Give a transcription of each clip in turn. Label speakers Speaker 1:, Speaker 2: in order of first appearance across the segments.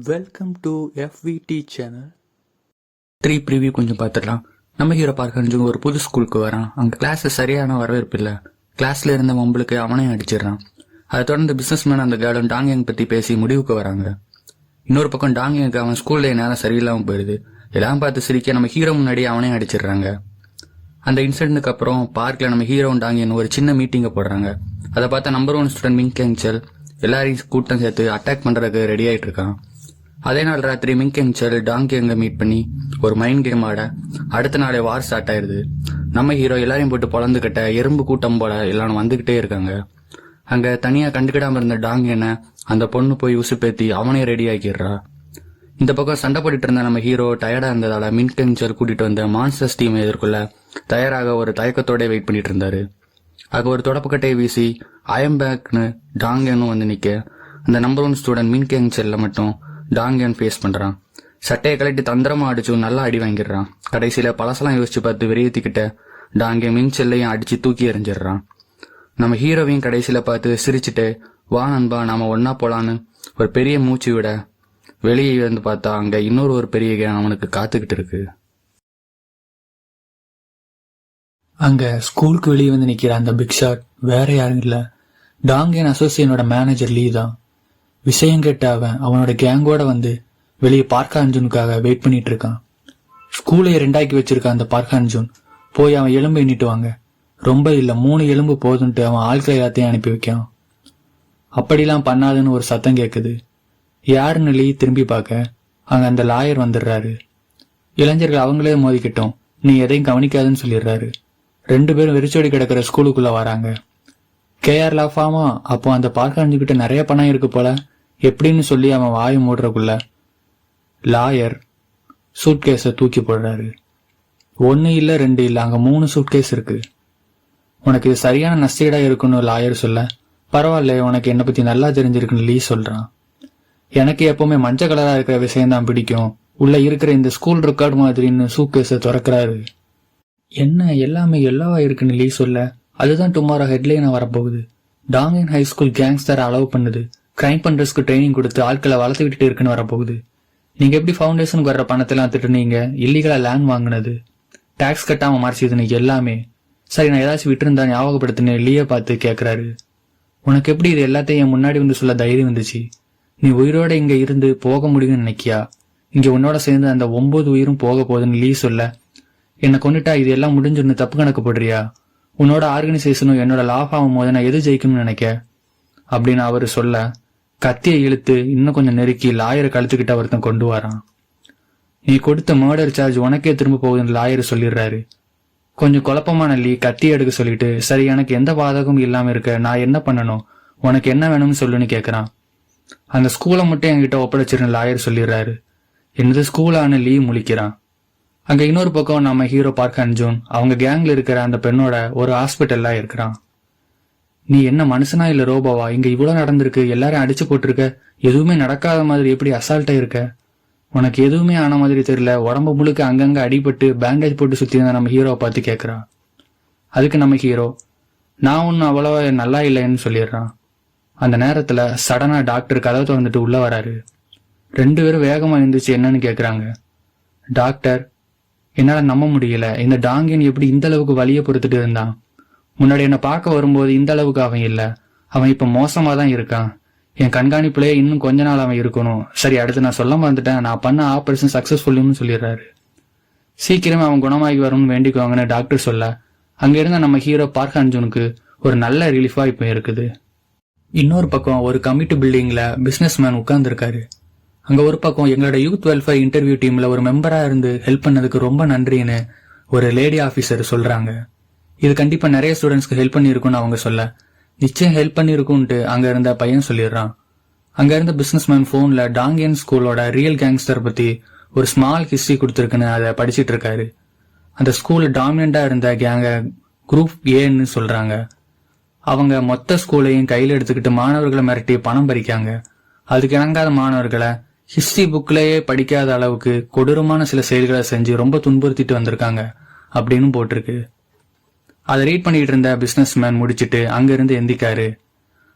Speaker 1: Welcome to FVT channel. 3 preview கொஞ்சம் பார்த்துடலாம். நம்ம ஹீரோ பார்க்க ஒரு புது ஸ்கூலுக்கு வரான். அங்கே கிளாஸில் சரியான வரவேற்பு இல்லை. கிளாஸில் இருந்த மொம்பளுக்கு அவனையும் அடிச்சிடறான். அதை தொடர்ந்து பிஸ்னஸ்மேன் அந்த கேர்ளும் டாங்கியங் பற்றி பேசி முடிவுக்கு வராங்க. இன்னொரு பக்கம் டாங்கியங்க்கு அவன் ஸ்கூல்ல நேரம் சரியில்லாமல் போயிடுது. எல்லாம் பார்த்து சிரிக்க நம்ம ஹீரோ முன்னாடி அவனையும் அடிச்சிடுறாங்க. அந்த இன்சிடென்ட்டுக்கு அப்புறம் பார்க்கில் நம்ம ஹீரோவும் டாங்கியன் ஒரு சின்ன மீட்டிங்கை போடுறாங்க. அதை பார்த்தா நம்பர் 1 ஸ்டூடெண்ட் மிங் கேங்சல் எல்லாரையும் கூட்டம் சேர்த்து அட்டாக் பண்ணுறதுக்கு ரெடி ஆகிட்டு இருக்கான். அதே நாள் ராத்திரி மிங் கேங்சல் டாங்கியங்க மீட் பண்ணி ஒரு மைண்ட் கேம் ஆட அடுத்த நாளே வார் ஸ்டார்ட் ஆயிடுது. நம்ம ஹீரோ எல்லாரையும் போட்டு பொழந்துக்கிட்ட எறும்பு கூட்டம் போல எல்லாரும் வந்துகிட்டே இருக்காங்க. அங்க தனியா கண்டுக்கிடாம இருந்த டாங்கியனை அந்த பொண்ணு போய் உசுப்பேத்தி அவனே ரெடி ஆக்கிடுறா. இந்த பக்கம் சண்டை போட்டுட்டு இருந்த நம்ம ஹீரோ டயர்டா இருந்ததால மிங் கேங்சல் கூட்டிட்டு வந்த மான்ஸ்டர்ஸ் டீம் எதிர்கொள்ள தயாராக ஒரு தயக்கத்தோட வெயிட் பண்ணிட்டு இருந்தாரு. அங்க ஒரு தொடப்பக்கட்டையை வீசி ஐஎம் பேக்னு டாங்கியனும் வந்து நிக்க அந்த நம்பர் 1 ஸ்டூடெண்ட் மிங் கேங்சல்ல மட்டும் டாங்கியன் ஃபேஸ் பண்றான். சட்டையை கலட்டி தந்திரமா அடிச்சு நல்லா அடி வாங்கிடுறான். கடைசியில பழசெல்லாம் யோசிச்சு பார்த்து வெறியேத்திக்கிட்ட டாங்கியன் மிங் செல்லையும் அடிச்சு தூக்கி எறிஞ்சிடுறான். நம்ம ஹீரோவையும் கடைசியில பார்த்து சிரிச்சுட்டு வா நண்பா நாம ஒன்னா போலான்னு ஒரு பெரிய மூச்சு விட வெளியே வந்து பார்த்தா அங்க இன்னொரு பெரிய கேங் அவனுக்கு காத்துக்கிட்டு இருக்கு. அங்க ஸ்கூலுக்கு வெளியே வந்து நிக்கிற அந்த பிக் ஷாட் வேற யாரும் இல்ல, டாங்கியன் அசோசியனோட மேனேஜர் லீ தான். விஷயம் கேட்ட அவனோட கேங்கோட வந்து வெளியே பார்க் அர்ஜுனுக்காக வெயிட் பண்ணிட்டு இருக்கான். ஸ்கூலை 2 வச்சிருக்கான் அந்த பார்க் அர்ஜுன். போய் அவன் எலும்பு எண்ணிட்டு வாங்க, ரொம்ப இல்ல 3 எலும்பு போதுன்ட்டு அவன் ஆட்களை எல்லாத்தையும் அனுப்பி வைக்கான். அப்படிலாம் பண்ணாதுன்னு ஒரு சத்தம் கேக்குது. யாருன்னு லீ திரும்பி பார்க்க அங்க அந்த லாயர் வந்துடுறாரு. இளைஞர்கள் அவங்களே மோதிக்கிட்டோம், நீ எதையும் கவனிக்காதுன்னு சொல்லிடுறாரு. 2 பேரும் வெறிச்சோடி கிடக்கிற ஸ்கூலுக்குள்ள வராங்க. கேஆர் லாஃபாமா அப்போ அந்த பார்க் அர்ஜுன்கிட்ட நிறைய பணம் இருக்கு போல எப்படின்னு சொல்லி அவன் வாயை மூடுறக்குள்ள லாயர் சூட்கேஸை தூக்கி போடுறாரு. 1 இல்ல 2 இல்ல, அங்க 3 சூட்கேஸ் இருக்கு. உனக்கு இது சரியான நஷ்டீடா இருக்குன்னு லாயர் சொல்ல, பரவாயில்ல உனக்கு என்னை பத்தி நல்லா தெரிஞ்சிருக்குன்னு லீ சொல்றான். எனக்கு எப்பவுமே மஞ்சள் கலரா இருக்கிற விஷயம் தான் பிடிக்கும், உள்ள இருக்கிற இந்த ஸ்கூல் ரெக்கார்டு மாதிரின்னு சூட்கேஸை திறக்கிறாரு. என்ன எல்லாமே எல்லோவா இருக்குன்னு லீ சொல்ல, அதுதான் டுமாரோ ஹெட்லைனா வரப்போகுது. டாங்கியன் ஹை ஸ்கூல் கேங்ஸ்டர் அலோவ் பண்ணுது, கிரைம் பண்றதுக்கு ட்ரைனிங் கொடுத்து ஆட்களை வளர்த்து விட்டுட்டு இருக்குன்னு வரப்போகுது. நீங்க எப்படி ஃபவுண்டேஷனுக்கு வர்ற பணத்தெல்லாம் திட்டுனீங்க, இல்லீகலா லேண்ட் வாங்கினது, டாக்ஸ் கட்டாம மறைச்சதுன்னு எல்லாமே. சரி நான் ஏதாச்சும் விட்டுருந்தா ஞாபகப்படுத்துன்னு லீய பார்த்து கேட்கறாரு. உனக்கு எப்படி இது எல்லாத்தையும் என் முன்னாடி வந்து சொல்ல தைரியம் வந்துச்சு? நீ உயிரோட இங்க இருந்து போக முடியும்னு நினைக்கியா? இங்க உன்னோட சேர்ந்து அந்த 9 உயிரும் போக போகுதுன்னு லீ சொல்ல, என்னை கொண்டுட்டா இது எல்லாம் முடிஞ்சுன்னு தப்பு கணக்கு போடுறியா? உன்னோட ஆர்கனைசேஷனும் என்னோட லாப் ஆகும் போது நான் எது ஜெயிக்கணும்னு நினைக்க அப்படின்னு அவரு சொல்ல, கத்தியை இழுத்து இன்னும் கொஞ்சம் நெருக்கி லாயரை கழுத்துக்கிட்ட ஒருத்தன் கொண்டு வரான். நீ கொடுத்த மர்டர் சார்ஜ் உனக்கே திரும்ப போகுதுன்னு லாயர் சொல்லிடுறாரு. கொஞ்சம் குழப்பமான லீ கத்தி எடுக்க சொல்லிட்டு, சரி எனக்கு எந்த பாதகமும் இல்லாம இருக்க நான் என்ன பண்ணணும், உனக்கு என்ன வேணும்னு சொல்லுன்னு கேக்குறான். அந்த ஸ்கூலை மட்டும் என்கிட்ட ஒப்படைச்சிருன்னு லாயர் சொல்லிடுறாரு. என்னது ஸ்கூலான்னு லீ முழிக்கிறான். அங்க இன்னொரு பக்கம் நம்ம ஹீரோ பார்க் அர்ஜுன் அவங்க கேங்ல இருக்கிற அந்த பெண்ணோட ஒரு ஹாஸ்பிட்டல்ல இருக்கிறான். நீ என்ன மனுஷனா இல்ல ரோபோவா? இங்க இவ்வளவு நடந்திருக்கு, எல்லாரும் அடிச்சு போட்டிருக்க, எதுவுமே நடக்காத மாதிரி எப்படி அசால்ட்டா இருக்க? உனக்கு எதுவுமே ஆன மாதிரி தெரியல, உடம்பு முழுக்க அங்கங்க அடிபட்டு பேண்டேஜ் போட்டு சுத்தி இருந்த நம்ம ஹீரோவை பார்த்து கேட்கறான். அதுக்கு நம்ம ஹீரோ நான் ஒன்னும் அவ்வளவா நல்லா இல்லைன்னு சொல்லிடுறான். அந்த நேரத்துல சடனா டாக்டர் கதவை திறந்துட்டு உள்ள வராரு. 2 பேரும் வேகமா இருந்துச்சு என்னன்னு கேக்குறாங்க. டாக்டர் என்னால நம்ப முடியல, இந்த டாங்கியன் எப்படி இந்த அளவுக்கு வலிய பொறுத்துட்டு இருந்தான்? முன்னாடி என்ன பார்க்க வரும்போது இந்த அளவுக்கு அவன் இல்ல, அவன் இப்ப மோசமா தான் இருக்கான். என் கண்காணிப்புலயே இன்னும் கொஞ்ச நாள் அவன் இருக்கணும். சரி அடுத்து நான் சொல்ல மறந்துட்டேன், நான் பண்ண ஆபரேஷன் சக்சஸ்ஃபுல்லுன்னு சொல்லிடுறாரு. சீக்கிரமே அவன் குணமாகி வரும்னு வேண்டிக்குவாங்கன்னு டாக்டர் சொல்ல, அங்க இருந்த நம்ம ஹீரோ பார்க் அர்ஜுனுக்கு ஒரு நல்ல ரிலீஃபா இப்ப இருக்குது. இன்னொரு பக்கம் ஒரு கமிட்டி பில்டிங்ல பிசினஸ் மேன் உட்கார்ந்து இருக்காரு. அங்க ஒரு பக்கம் எங்களோட யூத் வெல்ஃபேர் இன்டர்வியூ டீம்ல ஒரு மெம்பரா இருந்து ஹெல்ப் பண்ணதுக்கு ரொம்ப நன்றின்னு ஒரு லேடி ஆபீசர் சொல்றாங்க. இது கண்டிப்பா நிறைய ஸ்டூடெண்ட்ஸ்க்கு ஹெல்ப் பண்ணிருக்கும்னு அவங்க சொல்ல, நிச்சயம் ஹெல்ப் பண்ணிருக்கும்ட்டு அங்க இருந்த பையன் சொல்லிடுறான். அங்க இருந்த பிசினஸ் மேன் போன்ல டாங்கியன் ஸ்கூலோட ரியல் கேங்ஸ்டர் பத்தி ஒரு ஸ்மால் ஹிஸ்டரி கொடுத்திருக்குன்னு அதை படிச்சிட்டு இருக்காரு. அந்த ஸ்கூல்ல டாமினண்டா இருந்த கேங்க குரூப் ஏன்னு சொல்றாங்க. அவங்க மொத்த ஸ்கூலையும் கையில எடுத்துக்கிட்டு மாணவர்களை மிரட்டி பணம் பறிக்காங்க. அதுக்கு இணங்காத மாணவர்களை ஹிஸ்டரி புக்லயே படிக்காத அளவுக்கு கொடூரமான சில செயல்களை செஞ்சு ரொம்ப துன்புறுத்திட்டு வந்திருக்காங்க அப்படின்னு போட்டிருக்கு. அதை ரீட் பண்ணிட்டு இருந்த பிசினஸ் மேன் முடிச்சிட்டு அங்க இருந்து எந்திக்காரு.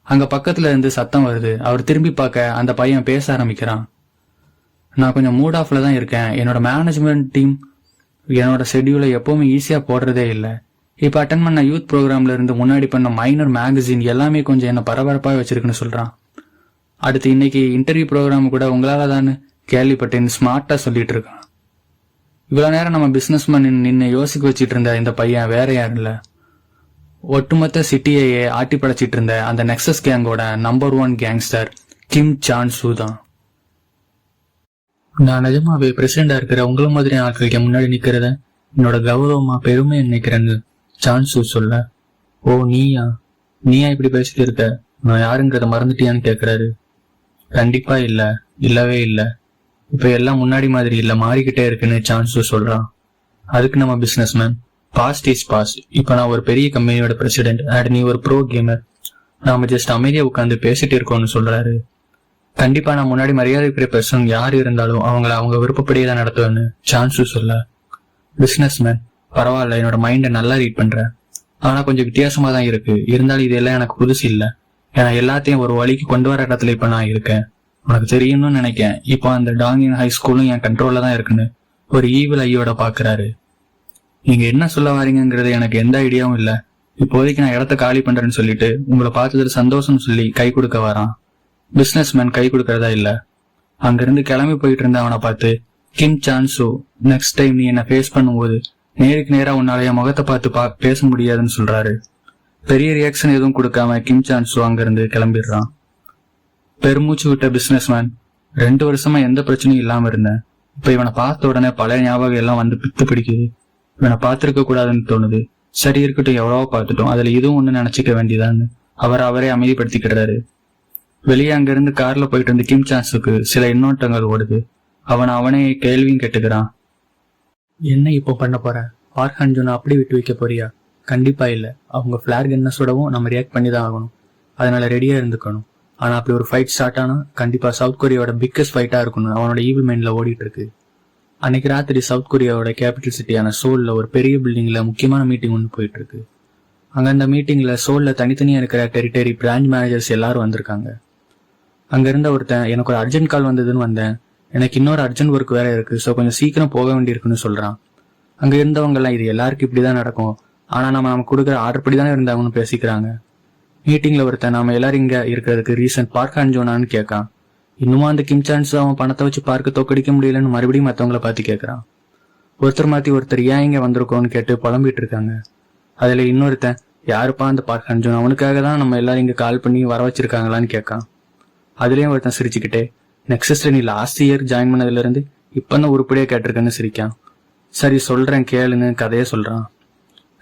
Speaker 1: அங்க பக்கத்துல இருந்து சத்தம் வருது. அவர் திரும்பி பார்க்க அந்த பையன் பேச ஆரம்பிக்கிறான். நான் கொஞ்சம் மூட் ஆஃப்ல தான் இருக்கேன். என்னோட மேனேஜ்மெண்ட் டீம் என்னோட ஷெட்யூலை எப்பவுமே ஈஸியா போடுறதே இல்லை. இப்ப அட்டன் பண்ண யூத் ப்ரோக்ராம்ல இருந்து முன்னாடி பண்ண மைனர் மேகசின் எல்லாமே கொஞ்சம் என்ன பரபரப்பா வச்சிருக்குன்னு சொல்றான். அடுத்து இன்னைக்கு இன்டர்வியூ ப்ரோக்ராம் கூட உங்களால தான் கேள்விப்பட்டேன்னு ஸ்மார்ட்டா சொல்லிட்டு இருக்கான். இவ்வளவு நேரம் நம்ம பிசினஸ்மேன் நின்று யோசிக்க வச்சிட்டு இருந்த இந்த பையன் வேற யாரும் இல்ல, ஒட்டுமொத்த சிட்டியையே ஆட்டி படைச்சிட்டு இருந்த அந்த நெக்ஸஸ் கேங்கோட நம்பர் 1 கேங்ஸ்டர் கிம் சான் சூ தான். நான் நிஜமாவே பிரசிடண்டா இருக்கிற உங்களை மாதிரியான ஆட்களுக்கு முன்னாடி நிக்கிறத என்னோட கௌரவமா பெருமை நினைக்கிறேன்னு சான் சூ சொல்ல, ஓ நீயா இப்படி பேசிட்டு இருக்க, நான் யாருங்கிறத மறந்துட்டியான்னு கேக்குறாரு. கண்டிப்பா இல்லவே இல்ல, இப்ப எல்லாம் முன்னாடி மாதிரி இல்ல, மாறிக்கிட்டே இருக்குன்னு சான் சூ சொல்றான். அதுக்கு நம்ம பிசினஸ்மேன், பாஸ்ட் இஸ் பாஸ்ட், இப்ப நான் ஒரு பெரிய கம்பெனியோட பிரசிடென்ட் அண்ட் நீ ஒரு ப்ரோ கேமர், நாம ஜஸ்ட் அமைதியா உட்காந்து பேசிட்டு இருக்கோம்னு சொல்றாரு. கண்டிப்பா நான் முன்னாடி மரியாதைக்குரிய பர்சன் யாரு இருந்தாலும் அவங்கள அவங்க விருப்பப்படியே தான் நடத்துவேன்னு சான்சு சொல்ல, பிசினஸ்மேன் பரவாயில்ல, என்னோட மைண்டை நல்லா ரீட் பண்றேன், ஆனா கொஞ்சம் வித்தியாசமா தான் இருக்கு, இருந்தாலும் இதெல்லாம் எனக்கு புதுசு இல்ல, ஏன்னா எல்லாத்தையும் ஒரு வழிக்கு கொண்டு வர இடத்துல இப்ப நான் இருக்கேன், உனக்கு தெரியும்னு நினைக்கேன், இப்போ அந்த டாங்கின் ஹை ஸ்கூலும் என் கண்ட்ரோல்ல தான் இருக்குன்னு ஒரு ஈவில் ஐயோட பாக்குறாரு. நீங்க என்ன சொல்ல வாரீங்கிறது எனக்கு எந்த ஐடியாவும் இல்ல, இப்போதைக்கு நான் இடத்த காலி பண்றேன்னு சொல்லிட்டு உங்களை பார்த்ததுல சந்தோஷம் சொல்லி கை கொடுக்க வரான். பிசினஸ்மேன் கை கொடுக்கறதா இல்ல. அங்கிருந்து கிளம்பி போயிட்டு இருந்த அவனை பார்த்து, கிம் சான் சூ, நெக்ஸ்ட் டைம் நீ என்ன ஃபேஸ் பண்ணும்போது நேருக்கு நேரா உன்னால என் முகத்தை பார்த்து பேச முடியாதுன்னு சொல்றாரு. பெரிய ரியாக்ஷன் எதுவும் கொடுக்காம கிம் சான் சூ அங்கிருந்து கிளம்பிடுறான். பெருமூச்சு விட்ட பிசினஸ்மேன், 2 வருஷமா எந்த பிரச்சனையும் இல்லாம இருந்தேன், இப்ப இவனை பார்த்த உடனே பழைய ஞாபகம் எல்லாம் வந்து பித்து பிடிக்குது, இவனை பார்த்திருக்க கூடாதுன்னு தோணுது, சரி இருக்கட்டும் எவ்வளவோ பார்த்துட்டோம், அதுல இதுவும் ஒண்ணு நினைச்சுக்க வேண்டியதான்னு அவரே அமைதிப்படுத்திக்கிறாரு. வெளியே அங்கிருந்து கார்ல போயிட்டு இருந்த கிம் சான்ஸுக்கு சில எண்ணோட்டங்கள் ஓடுது. அவனே கேள்வியும் கேட்டுக்கிறான். என்ன இப்போ பண்ண போற? பார்க் ஹன்ஜூனை அப்படி விட்டு வைக்க போறியா? கண்டிப்பா இல்ல, அவங்க பிளாக் என்ன சுடவும் நம்ம ரியாக்ட் பண்ணி தான் ஆகணும், அதனால ரெடியா இருந்துக்கணும். ஆனா அப்படி ஒரு ஃபைட் ஸ்டார்ட் ஆனா கண்டிப்பா சவுத் கொரியாவோட பிக்கஸ்ட் ஃபைட்டா இருக்கும்னு அவனோட ஈவில் மைண்ட்ல ஓடிட்டு இருக்கு. அன்னைக்கு ராத்திரி சவுத் கொரியாவோட கேபிட்டல் சிட்டியான சோல்ல ஒரு பெரிய பில்டிங்ல முக்கியமான மீட்டிங் ஒன்று போயிட்டு இருக்கு. அங்க அந்த மீட்டிங்ல சோல்ல தனித்தனியா இருக்கிற டெரிட்டரி பிரான்ச் மேனேஜர்ஸ் எல்லாரும் வந்திருக்காங்க. அங்க இருந்த ஒருத்தன், எனக்கு ஒரு அர்ஜென்ட் கால் வந்ததுன்னு வந்தேன், எனக்கு இன்னொரு அர்ஜென்ட் ஒர்க் வேற இருக்கு, ஸோ கொஞ்சம் சீக்கிரம் போக வேண்டியிருக்குன்னு சொல்றான். அங்க இருந்தவங்க எல்லாம் இது எல்லாருக்கும் இப்படிதான் நடக்கும், ஆனா நம்ம கொடுக்குற ஆர்டர் படிதானே இருந்தாங்கன்னு பேசிக்கிறாங்க. மீட்டிங்ல ஒருத்தன், நாம எல்லாரும் இங்க இருக்கிறதுக்கு ரீசன் பார்க் ஹன்ஜூனான்னு கேட்கான். இன்னுமா அந்த கிம் சான்ஸ் அவன் பணத்தை வச்சு பார்க்க தோக்கடிக்க முடியலன்னு மறுபடியும் மத்தவங்களை பார்த்து கேட்கறான். ஒருத்தர் மாத்தி ஒருத்தர் ஏன் இங்க வந்திருக்கோன்னு கேட்டு புலம்பிட்டு இருக்காங்க. அதுல இன்னொருத்தன், யாருப்பா அந்த பார்க் ஹன்ஜூன், அவனுக்காக தான் நம்ம எல்லாரும் இங்க கால் பண்ணி வர வச்சிருக்காங்களான்னு கேட்கான். அதுலயும் ஒருத்தன் சிரிச்சுக்கிட்டே, நெக்ஸஸ்ல நீ லாஸ்ட் இயர் ஜாயின் பண்ணதுல இருந்து இப்பதான் உருப்படியா கேட்டிருக்கேன்னு சிரிக்கான். சரி சொல்றேன் கேளுன்னு கதைய சொல்றான்.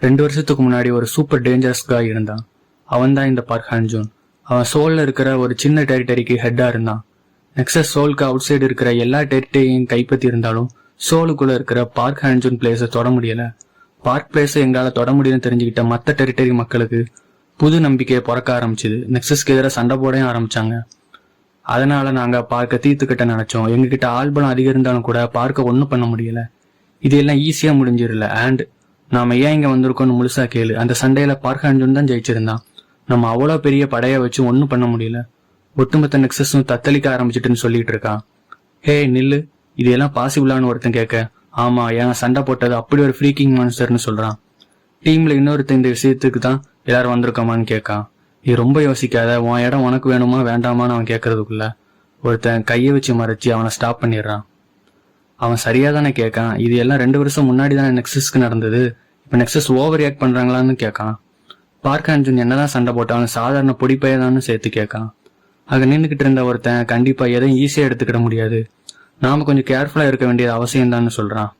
Speaker 1: 2 வருஷத்துக்கு முன்னாடி ஒரு சூப்பர் டேஞ்சரஸ் காய் இருந்தான், அவன் தான் இந்த பார்க் ஹன்ஜூன். அவன் சோல்ல இருக்கிற ஒரு சின்ன டெரிட்டரிக்கு ஹெட்டா இருந்தான். நெக்ஸஸ் சோலுக்கு அவுட் சைடு இருக்கிற எல்லா டெரிட்டரியும் கைப்பற்றி இருந்தாலும் சோலுக்குள்ள இருக்கிற பார்க் ஹன்ஜூன் பிளேஸை தொட முடியல. பார்க் பிளேஸை எங்களால தொட முடியும்னு தெரிஞ்சுக்கிட்ட மற்ற டெரிட்டரி மக்களுக்கு புது நம்பிக்கையை பிறக்க ஆரம்பிச்சுது. நெக்ஸஸ்க்கு எதிராக சண்டை போடையும் ஆரம்பிச்சாங்க. அதனால நாங்க பார்க்க தீர்த்துக்கிட்ட நினைச்சோம். எங்ககிட்ட ஆள்பலம் அதிகம் இருந்தாலும் கூட பார்க்க ஒன்னும் பண்ண முடியல. இது எல்லாம் ஈஸியா முடிஞ்சிடல. அண்ட் நாம ஏன் இங்க வந்திருக்கோம்னு முழுசா கேளு. அந்த சண்டையில பார்க் ஹன்ஜூன் தான் ஜெயிச்சிருந்தான். நம்ம அவ்வளவு பெரிய படைய வச்சு ஒன்னும் பண்ண முடியல. ஒட்டுமொத்த நெக்ஸஸும் தத்தளிக்க ஆரம்பிச்சிட்டுன்னு சொல்லிட்டு இருக்கான். ஹே நில்லு, இது எல்லாம் பாசிபிளான்னு ஒருத்தன் கேட்க, ஆமா ஏன் சண்டை போட்டது அப்படி ஒரு ஃப்ரீக்கிங் மான்ஸ்டர்னு சொல்றான். டீம்ல இன்னொருத்தன் இந்த விஷயத்துக்கு தான் எல்லாரும் வந்திருக்கோமான்னு கேட்கான். நீ ரொம்ப யோசிக்காத, உன் இடம் உனக்கு வேணுமா வேண்டாமான்னு அவன் கேட்கறதுக்குள்ள ஒருத்தன் கையை வச்சு மறைச்சு அவனை ஸ்டாப் பண்ணிடுறான். அவன் சரியா தானே கேட்கான், இது எல்லாம் 2 வருஷம் முன்னாடி தானே நெக்ஸஸ்க்கு நடந்தது, இப்ப நெக்ஸஸ் ஓவர் ரியாக்ட் பண்றாங்களான்னு கேட்கான். பார்க் ஹன்ஜூன் என்னதான் சண்டை போட்டாலும் சாதாரண பொடிப்பையதான்னு சேர்த்து கேட்கான். அங்க நின்றுகிட்டு இருந்த ஒருத்தன், கண்டிப்பா எதையும் ஈஸியா எடுத்துக்கிட முடியாது, நாம கொஞ்சம் கேர்ஃபுல்லா இருக்க வேண்டியது அவசியம் தான் சொல்றான்.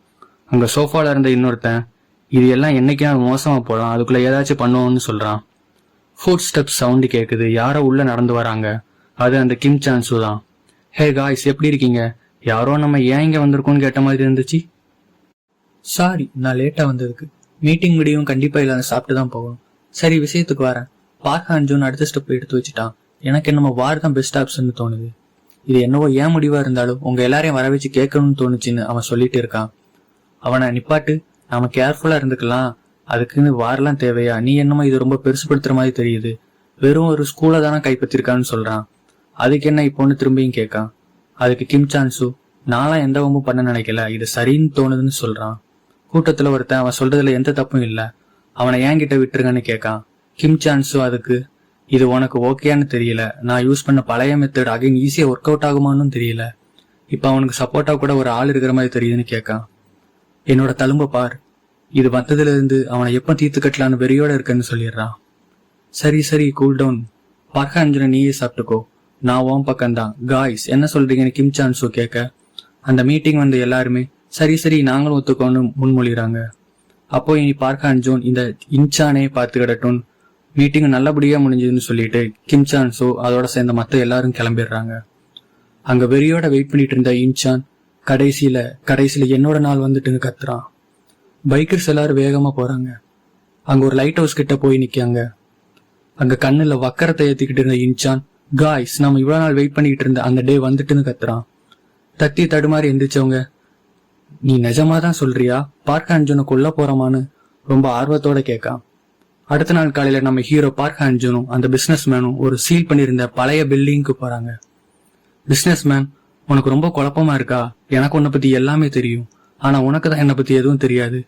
Speaker 1: அங்க சோஃபால இருந்த இன்னொருத்தன், இது எல்லாம் என்னைக்காவது மோசமா போலாம், அதுக்குள்ள ஏதாச்சும் பண்ணுவோம்னு சொல்றான். ஃபுட் ஸ்டெப்ஸ் சவுண்டு கேக்குது, யாரோ உள்ள நடந்து வராங்க. அது அந்த கிம் சான்சு தான். ஹே காய்ஸ், எப்படி இருக்கீங்க? யாரோ நம்ம ஏன் இங்க வந்திருக்கோம்னு கேட்ட மாதிரி இருந்துச்சு. சாரி, நான் லேட்டா வந்ததுக்கு. மீட்டிங் முடியும் கண்டிப்பா இல்லாத சாப்பிட்டு தான் போகணும். சரி விஷயத்துக்கு வரேன். பார்க் ஹன்ஜூன் அடுத்த ஸ்டெப் எடுத்து வச்சுட்டான். எனக்கு என்னமோ வார் தான் பெஸ்ட் ஆப்ஷன் தோணுது. இது என்னவோ ஏன் முடிவா இருந்தாலும் உங்க எல்லாரையும் வர வச்சு கேட்கணும்னு தோணுச்சுன்னு அவன் சொல்லிட்டு இருக்கான். அவனை நிப்பாட்டு, நாம கேர்ஃபுல்லா இருந்துக்கலாம், அதுக்குன்னு வாரெல்லாம் தேவையா? நீ என்னமோ இது ரொம்ப பெருசுப்படுத்துற மாதிரி தெரியுது, வெறும் ஒரு ஸ்கூலை தானே கைப்பற்றிருக்கான்னு சொல்றான். அதுக்கு என்ன இப்போன்னு திரும்பியும் கேட்கான். அதுக்கு கிம் சான்சு, நான்லாம் எந்த வம்பும் பண்ண நினைக்கல, இது சரின்னு தோணுதுன்னு சொல்றான். கூட்டத்துல ஒருத்தன் அவன் சொல்றதுல எந்த தப்பும் இல்ல, அவனை ஏன் கிட்ட விட்டுருங்கன்னு கேட்கான். கிம் சான்ஸும் அதுக்கு இது உனக்கு ஓகேன்னு தெரியல, நான் யூஸ் பண்ண பழைய மெத்தட் அகைன் ஈஸியா ஒர்க் அவுட் ஆகுமான்னு தெரியல, இப்ப அவனுக்கு சப்போர்ட்டா கூட ஒரு ஆள் இருக்கிற மாதிரி தெரியுதுன்னு கேட்கான். என்னோட தழும்ப பார், இது வந்ததுல இருந்து அவனை எப்ப தீர்த்து கட்டலான்னு வெறியோட இருக்குன்னு சொல்லிடுறான். சரி சரி கூல் டவுன், பார்க்க அஞ்சனை நீயே சாப்பிட்டுக்கோ, நான் உன் பக்கம்தான். காய்ஸ் என்ன சொல்றீங்கன்னு கிம் சான்ஸோ கேட்க, அந்த மீட்டிங் வந்து எல்லாருமே சரி சரி நாங்களும் ஒத்துக்கோன்னு முன்மொழிகிறாங்க. அப்போ இனி பார்க்க அஞ்சோன் இந்த இன்சானே பார்த்துக்கிடட்டும், மீட்டிங் நல்லபடியா முடிஞ்சதுன்னு சொல்லிட்டு கிம் சான்ஸோ அதோட சேர்ந்த மத்த எல்லாரும் கிளம்பிடுறாங்க. அங்க வெறியோட வெயிட் பண்ணிட்டு இருந்த இன்சான் கடைசியில என்னோட நாள் வந்துட்டுன்னு கத்துறான். பைக்கர்ஸ் எல்லாரும் வேகமா போறாங்க. அங்க ஒரு லைட் ஹவுஸ் கிட்ட போய் நிக்காங்க. அங்க கண்ணுல வக்கரத்தை ஏத்திக்கிட்டு இருந்த இன்சான், காய்ஸ் நம்ம இவ்வளவு நாள் வெயிட் பண்ணிட்டு இருந்த அந்த டே வந்துட்டுன்னு கத்துறான். தட்டி தடுமாறி எந்திரிச்சவங்க, நீ நிஜமாதான் சொல்றியா, பார்க்க அஞ்சனை கொல்ல போறோமான்னு ரொம்ப ஆர்வத்தோட கேட்கான். அடுத்த நாள் காலையில நம்ம ஹீரோ பார்க்க அஞ்சனும் அந்த பிசினஸ் மேனும் ஒரு சீல் பண்ணிருந்த பழைய பில்டிங்க்கு போறாங்க. பிசினஸ் மேன், உனக்கு ரொம்ப குழப்பமா இருக்கா, எனக்கு உன்னை பத்தி எல்லாமே தெரியும், ஆனா உனக்கு தான் என்னை பத்தி எதுவும் தெரியாது.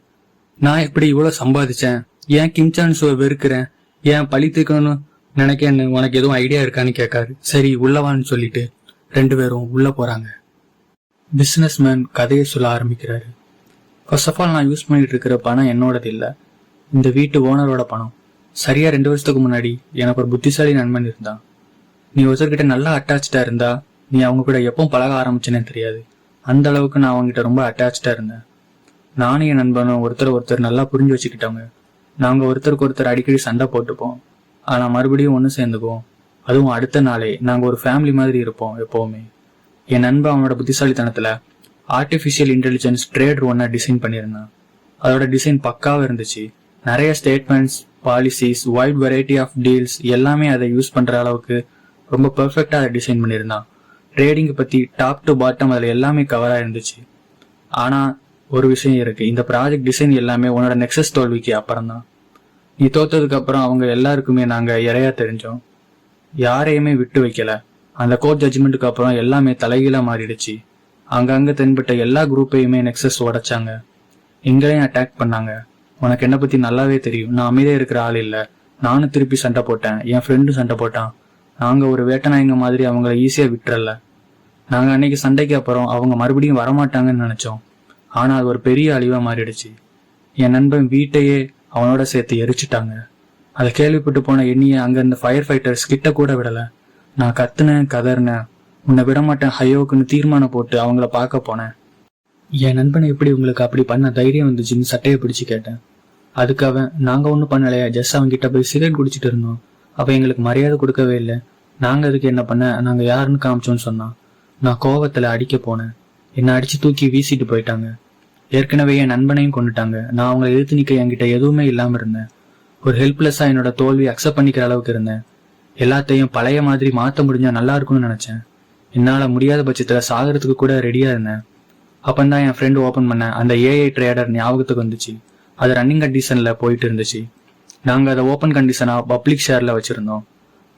Speaker 1: நான் எப்படி இவ்வளவு சம்பாதிச்சேன், ஏன் கிம் சான்ஸுவை வெறுக்கிறேன், ஏன் பழி தீர்க்கணும்னு நினைக்கன்னு உனக்கு எதுவும் ஐடியா இருக்கான்னு கேட்காரு. சரி உள்ளவான்னு சொல்லிட்டு 2 பேரும் உள்ள போறாங்க. பிசினஸ் மேன் கதையை சொல்ல ஆரம்பிக்கிறாரு. ஃபர்ஸ்ட் ஆஃப் ஆல், நான் யூஸ் பண்ணிட்டு இருக்கிற பணம் என்னோடது இல்ல, இந்த வீட்டு ஓனரோட பணம். சரியா 2 வருஷத்துக்கு முன்னாடி எனக்கு ஒரு புத்திசாலி நண்பன் இருந்தான். நீ ஒருத்தர்கிட்ட நல்லா அட்டாச்சா இருந்தா நீ அவங்க கூட எப்போ பழக ஆரம்பிச்சேன்னு தெரியாது, அந்த அளவுக்கு நான் அவங்ககிட்ட ரொம்ப அட்டாச்சா இருந்தேன். நானும் என் நண்பனும் ஒருத்தர் நல்லா புரிஞ்சு வச்சுக்கிட்டவங்க. நாங்க ஒருத்தருக்கு ஒருத்தர் அடிக்கடி சண்டை போட்டுப்போம், ஆனா மறுபடியும் ஒன்று சேர்ந்துக்குவோம். அதுவும் அடுத்த நாளே நாங்க ஒரு ஃபேமிலி மாதிரி இருப்போம் எப்பவுமே. என் நண்பன் அவனோட புத்திசாலித்தனத்துல ஆர்டிபிஷியல் இன்டெலிஜென்ஸ் ட்ரேட் ஒன்ன டிசைன் பண்ணியிருந்தான். அதோட டிசைன் பக்காவா இருந்துச்சு. நிறைய statements, policies, wide variety of deals எல்லாமே அதை யூஸ் பண்ற அளவுக்கு ரொம்ப பெர்ஃபெக்டா அதை டிசைன் பண்ணியிருந்தான். ட்ரேடிங் பத்தி டாப் டு பாட்டம் அதுல எல்லாமே கவரா இருந்துச்சு. ஆனா ஒரு விஷயம் இருக்கு, இந்த ப்ராஜெக்ட் டிசைன் எல்லாமே உன்னோட நெக்ஸஸ் தோல்விக்கு அப்புறம் தான். நீ தோத்ததுக்கு அப்புறம் அவங்க எல்லாருக்குமே நாங்க இறையா தெரிஞ்சோம், யாரையுமே விட்டு வைக்கல. அந்த கோர்ட் ஜட்ஜ்மெண்ட்டுக்கு அப்புறம் எல்லாமே தலைகீழா மாறிடுச்சு. அங்கங்க தென்பட்ட எல்லா குரூப்பையுமே நெக்ஸஸ் உடைச்சாங்க, எங்களையும் அட்டாக் பண்ணாங்க. உனக்கு என்ன பத்தி நல்லாவே தெரியும், நான் அமைதியா இருக்கிற ஆள் இல்ல. நானும் திருப்பி சண்டை போட்டேன், என் ஃப்ரெண்டும் சண்டை போட்டான். நாங்க ஒரு வேட்டநாயங்க மாதிரி அவங்கள ஈஸியா விட்டுறல. நாங்க அன்னைக்கு சண்டைக்கு அப்புறம் அவங்க மறுபடியும் வரமாட்டாங்கன்னு நினைச்சோம், ஆனா அது ஒரு பெரிய அழிவா மாறிடுச்சு. என் நண்பன் வீட்டையே அவனோட சேர்த்து எரிச்சுட்டாங்க. அதை கேள்விப்பட்டு போன என்னைய அங்க இருந்த ஃபயர் ஃபைட்டர்ஸ் கிட்ட கூட விடல. நான் கத்துனேன், கதறினேன், உன்னை விட மாட்டேன் ஹையோக்குன்னு தீர்மானம் போட்டு அவங்கள பார்க்க போனேன். என் நண்பனை எப்படி உங்களுக்கு அப்படி பண்ண தைரியம் வந்துச்சுன்னு சட்டையை பிடிச்சு கேட்டேன். அதுக்கு அவன், நாங்க ஒன்றும் பண்ணலையா, ஜஸ்ட் அவங்க கிட்ட போய் சிகரெட் குடிச்சிட்டு இருந்தோம், அவ எங்களுக்கு மரியாதை கொடுக்கவே இல்லை, நாங்க அதுக்கு என்ன பண்ண, நாங்க யாருன்னு காமிச்சோன்னு சொன்னான். நான் கோவத்துல அடிக்க போனேன், என்னை அடிச்சு தூக்கி வீசிட்டு போயிட்டாங்க. ஏற்கனவே என் நண்பனையும் கொண்டுட்டாங்க. நான் அவங்களை எதிர்த்து நிக்க என்கிட்ட எதுவுமே இல்லாம இருந்தேன். ஒரு ஹெல்ப்லெஸ்ஸா என்னோட தோல்வி அக்செப்ட் பண்ணிக்கிற அளவுக்கு இருந்தேன். எல்லாத்தையும் பழைய மாதிரி மாத்த முடிஞ்சா நல்லா இருக்கும்னு நினைச்சேன். என்னால முடியாத பட்சத்துல சாகிறதுக்கு கூட ரெடியா இருந்தேன். அப்பந்தான் என் ஃப்ரெண்டு ஓபன் பண்ண அந்த ஏஐ ட்ரேடர் ஞாபகத்துக்கு வந்துச்சு. அது ரன்னிங் கண்டிஷன்ல போயிட்டு இருந்துச்சு. நாங்க அதை ஓப்பன் கண்டிஷனா பப்ளிக் ஷேர்ல வச்சிருந்தோம்.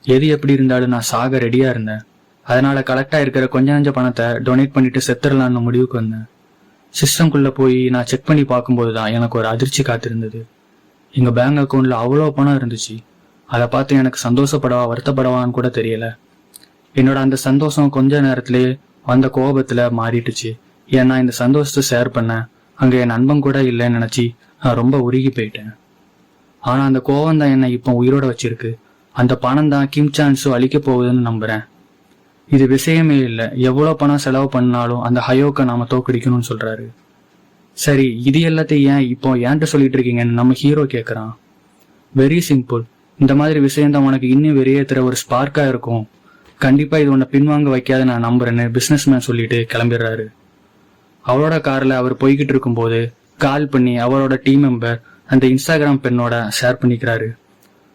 Speaker 1: எது எப்படி இருந்தாலும் நான் சாக ரெடியா இருந்தேன். அதனால கலெக்டா இருக்கிற கொஞ்ச நஞ்ச பணத்தை டொனேட் பண்ணிட்டு செத்துடலான்னு முடிவுக்கு வந்தேன். சிஸ்டம்குள்ள போய் நான் செக் பண்ணி பார்க்கும்போதுதான் எனக்கு ஒரு அதிர்ச்சி காத்திருந்தது. எங்க பேங்க் அக்கௌண்ட்ல அவ்வளோ பணம் இருந்துச்சு. அதை பார்த்து எனக்கு சந்தோஷப்படவா வருத்தப்படவான்னு கூட தெரியல. என்னோட அந்த சந்தோஷம் கொஞ்ச நேரத்திலேயே அந்த கோபத்துல மாறிட்டுச்சு. ஏன்னா இந்த சந்தோஷத்தை ஷேர் பண்ண அங்க என் நண்பன் கூட இல்லைன்னு நினைச்சு நான் ரொம்ப உருகி போயிட்டேன். ஆனா அந்த கோபம் தான் என்னை இப்போ உயிரோட வச்சிருக்கு. அந்த பணம் தான் கிம் சான்ஸு அழிக்க போகுதுன்னு நம்புறேன். இது விஷயமே இல்லை, எவ்வளவு பணம் செலவு பண்ணாலும் அந்த ஹயோக்க நாம தோக்கடிக்கணும்னு சொல்றாரு. சரி, இது எல்லாத்தையும் ஏன் இப்போ ஏன்ட்ட சொல்லிட்டு இருக்கீங்கன்னு நம்ம ஹீரோ கேட்கறான். வெரி சிம்பிள், இந்த மாதிரி விஷயம்தான் உனக்கு இன்னும் வெளியேற்றுற ஒரு ஸ்பார்க்கா இருக்கும். கண்டிப்பா இது உன்னை பின்வாங்க வைக்காத நான் நம்புறேன்னு பிசினஸ் மேன் சொல்லிட்டு கிளம்பிடுறாரு. அவரோட கார்ல அவர் போய்கிட்டு இருக்கும் போது கால் பண்ணி அவரோட டீம் மெம்பர் அந்த இன்ஸ்டாகிராம் பெண்ணோட ஷேர் பண்ணிக்கிறாரு.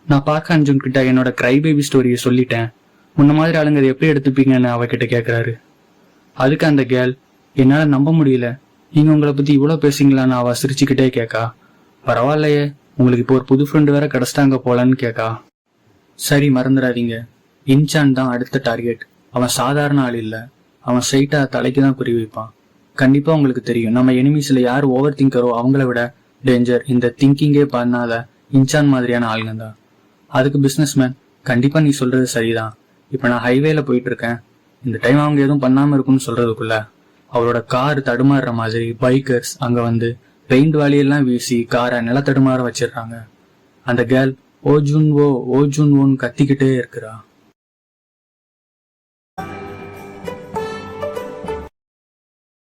Speaker 1: நான் பார்க்க அர்ஜுன் கிட்ட என்னோட கிரை பேபி ஸ்டோரியை சொல்லிட்டேன், முன்ன மாதிரி ஆளுங்க அதை எப்படி எடுத்துப்பீங்கன்னு அவகிட்ட கேட்கிறாரு. அதுக்கு அந்த கேர்ள், என்னால நம்ப முடியல, நீங்க உங்களை பத்தி இவ்வளவு பேசுங்களான்னு அவ சிரிச்சுக்கிட்டே கேட்கா. பரவாயில்லையே, உங்களுக்கு இப்போ ஒரு புது ஃப்ரெண்டு வேற கிடைச்சிட்டாங்க போலன்னு கேட்கா. சரி மறந்துடாதீங்க, இன்சான் தான் அடுத்த டார்கெட். அவன் சாதாரண ஆள் இல்ல, அவன் ஸ்ட்ரைட்டா தலைக்கு தான் குறி வைப்பான். கண்டிப்பா உங்களுக்கு தெரியும், நம்ம எனிமீஸ்ல யார் ஓவர் திங்கரோ அவங்கள விட டேஞ்சர் இந்த திங்கிங்கே பண்ணாத இன்சான் மாதிரியான ஆளுங்க தான். அதுக்கு பிசினஸ்மேன், கண்டிப்பா நீ சொல்றது சரிதான். இப்ப நான் ஹைவேல போயிட்டு இருக்கேன், இந்த டைம் அவங்க எதுவும் பண்ணாம இருக்கும்னு சொல்றதுக்குள்ள அவரோட கார் தடுமாறுற மாதிரி பைக்கர்ஸ் அங்க வந்து பெயிண்ட் வாலியெல்லாம் வீசி காரை நில தடுமாற வச்சிடுறாங்க. அந்த கேர்ள் ஓ ஜூன்வோன்னு கத்திக்கிட்டே இருக்கிறா.